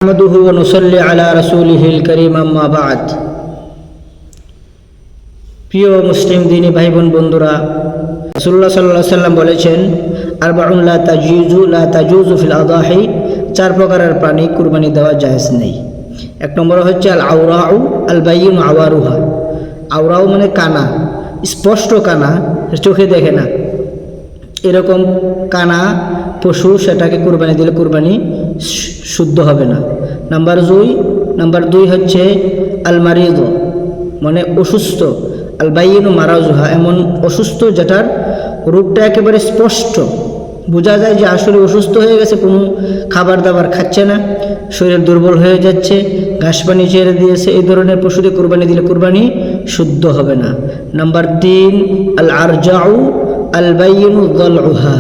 نحمده ونصلي على رسوله الكريم أما بعد। প্রিয় মুসলিম দিনী ভাই বোন বন্ধুরা, রাসূলুল্লাহ সাল্লাল্লাহু আলাইহি ওয়াসাল্লাম বলেছেন, আরবাউন লা তাজুজু ফিল আদাহি, চার প্রকারের প্রাণী কুরবানি দেওয়া জায়েজ নেই। এক নম্বর হচ্ছে আল আওরাউ আল বাইয়িন আওয়ারুহা। আওরাউ মানে কানা, স্পষ্ট কানা, চোখে দেখে না, এরকম কানা পশু, সেটাকে কুরবানি দিলে কুরবানি শুদ্ধ হবে না। নাম্বার দুই হচ্ছে আল মারিদ, মানে অসুস্থ। আল বাইয়িনু মারাজুহা, এমন অসুস্থ যেটার রোগটা একেবারে স্পষ্ট, বোঝা যায় যে আসলে অসুস্থ হয়ে গেছে, কোনো খাবার দাবার খাচ্ছে না, শরীর দুর্বল হয়ে যাচ্ছে, ঘাস পানি ছেড়ে দিয়েছে, এই ধরনের পশুদের কুরবানি দিলে কুরবানি শুদ্ধ হবে না। নাম্বার তিন আল আরজাউ আল বাইয়িনু যালউহা।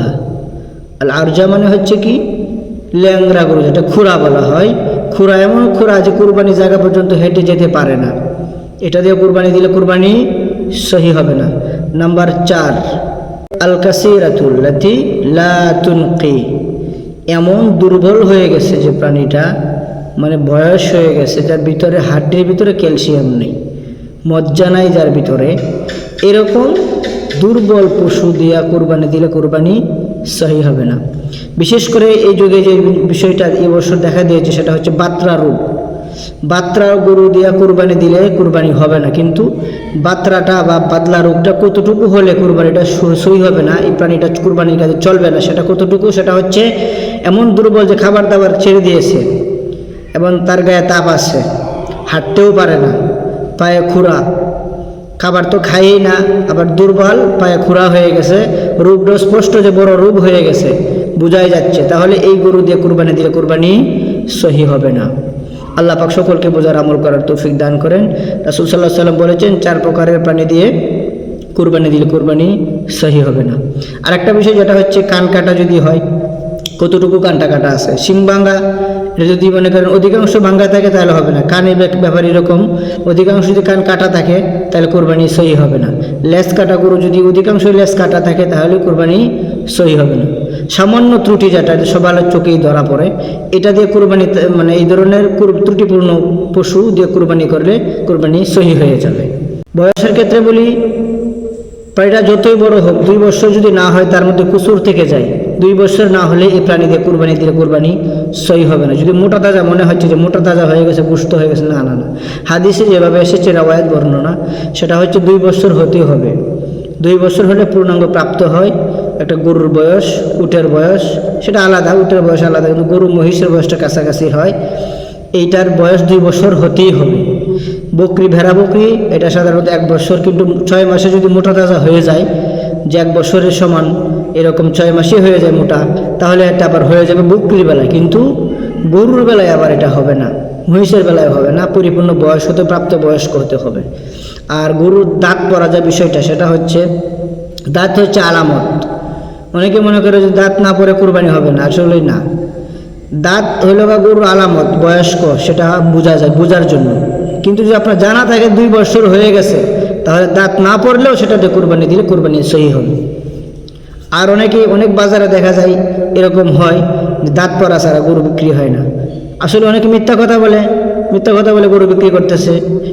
আল আরজা মানে হচ্ছে কি, ল্যাংরা গরু, যেটা খুরা বলা হয়। খুরা এমন খুরা যে কুরবানি জায়গা পর্যন্ত হেঁটে যেতে পারে না, এটা দিয়ে কুরবানি দিলে কুরবানি সহি হবে না। নাম্বার চার আল কাসীরাতুল লাতি লা তুনকি, এমন দুর্বল হয়ে গেছে যে প্রাণীটা, মানে বয়স হয়ে গেছে, যার ভিতরে হাড্ডির ভিতরে ক্যালসিয়াম নেই, মজ্জা নাই যার ভিতরে, এরকম দুর্বল পশু দিয়া কুরবানি দিলে কুরবানি সহি হবে না। বিশেষ করে এই যুগে যে বিষয়টা এবছর দেখা দিয়েছে সেটা হচ্ছে বাত্রা রোগ। বাত্রা গরু দিয়া কুরবানি দিলে কুরবানি হবে না, কিন্তু বাত্রাটা বা বাদলা রোগটা কতটুকু হলে কুরবানিটা সহি হবে না, এই প্রাণীটা কুরবানির কাজে চলবে না, সেটা কতটুকু, সেটা হচ্ছে এমন দুর্বল যে খাবার দাবার ছেড়ে দিয়েছে এবং তার গায়ে তাপ আছে, হাঁটতেও পারে না, পায়ে খুরা, খাবার তো খায়ই না, আবার দুর্বল, পায়ে খুরা হয়ে গেছে, রোগটা স্পষ্ট যে বড় রোগ হয়ে গেছে, বোঝাই যাচ্ছে, তাহলে এই গরু দিয়ে কুরবানি দিলে কুরবানি সহি হবে না। আল্লাহ পাক সকলকে বোঝার আমল করার তৌফিক দান করেন। রাসূল সাল্লাল্লাহু আলাইহি ওয়াসাল্লাম বলেছেন, চার প্রকারের প্রাণী দিয়ে কুরবানি দিলে কুরবানি সহি হবে না। আর একটা বিষয় যেটা হচ্ছে কান কাটা যদি হয়, কতটুকু কানটা কাটা আছে, শিং ভাঙ্গা, এটা যদি মনে করেন অধিকাংশ ভাঙ্গা থাকে তাহলে হবে না। কানের ব্যাপার এরকম, অধিকাংশ যদি কান কাটা থাকে তাহলে কুরবানি সহি হবে না। লেজ কাটা গরু যদি অধিকাংশ লেজ কাটা থাকে তাহলে কুরবানি সহি হবে না। সামান্য ত্রুটি যেটা সবার চোখেই ধরা পড়ে, এটা দিয়ে কুরবানি, মানে এই ধরনের ত্রুটিপূর্ণ পশু দিয়ে কুরবানি করলে কুরবানি সহি হয়ে যাবে। বয়সের ক্ষেত্রে বলি, প্রাণীটা যতই বড় হোক, 2 বছর যদি না হয়, তার মধ্যে কুসুর থেকে যায়, 2 বছর না হলে এই প্রাণী দিয়ে কুরবানি দিলে কুরবানি সহি হবে না। যদি মোটা তাজা মনে হচ্ছে যে মোটা তাজা হয়ে গেছে, পুষ্ট হয়ে গেছে, না, হাদিসে যেভাবে এসেছে রাওয়ায়াত বর্ণনা, সেটা হচ্ছে 2 বছর হতেই হবে। 2 বছর হলে পূর্ণাঙ্গ প্রাপ্ত হয়। একটা গরুর বয়স, উটের বয়স সেটা আলাদা, উটের বয়স আলাদা, কিন্তু গরু মহিষের বয়সটা কাছাকাছি হয়। এইটার বয়স 2 বছর হতেই হবে। বকরি, ভেড়া বকরি, এটা সাধারণত 1 বছর, কিন্তু 6 মাসে যদি মোটা তাজা হয়ে যায়, যে 1 বছরের সমান, এরকম 6 মাসে হয়ে যায় মোটা, তাহলে এটা আবার হয়ে যাবে বকরির বেলায়, কিন্তু গরুর বেলায় আবার এটা হবে না, মহিষের বেলায় হবে না, পরিপূর্ণ বয়স হতে, প্রাপ্ত বয়স্ক হতে হবে। আর গরুর দাঁত পড়া যে বিষয়টা, সেটা হচ্ছে, দাঁত হচ্ছে আলামত। অনেকে মনে করে যে দাঁত না পড়ে কুরবানি হবে না, আসলে না। দাঁত হইল বা গরুর আলামত, বয়স্ক, সেটা বোঝা যায়, বোঝার জন্য। কিন্তু যদি আপনার জানা থাকে 2 বছর হয়ে গেছে, তাহলে দাঁত না পড়লেও সেটাতে কুরবানি দিলে কুরবানি সহি হবে। আর অনেক বাজারে দেখা যায় এরকম হয় যে দাঁত পড়া ছাড়া গরু বিক্রি হয় না। আসলে অনেকে মিথ্যা কথা বলে গরু বিক্রি করতেছে,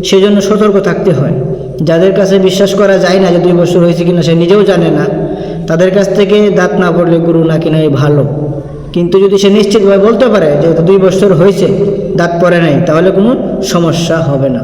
সেই জন্য সতর্ক থাকতে হয়। যাদের কাছে বিশ্বাস করা যায় না যে 2 বছর হয়েছে কিনা, সে নিজেও জানে না, তাদের কাছ থেকে দাঁত না পড়লে গরু না কিনাই ভালো। কিন্তু যদি সে নিশ্চিতভাবে বলতে পারে যে 2 বছর হয়েছে, দাঁত পড়ে নাই, তাহলে কোনো সমস্যা হবে না।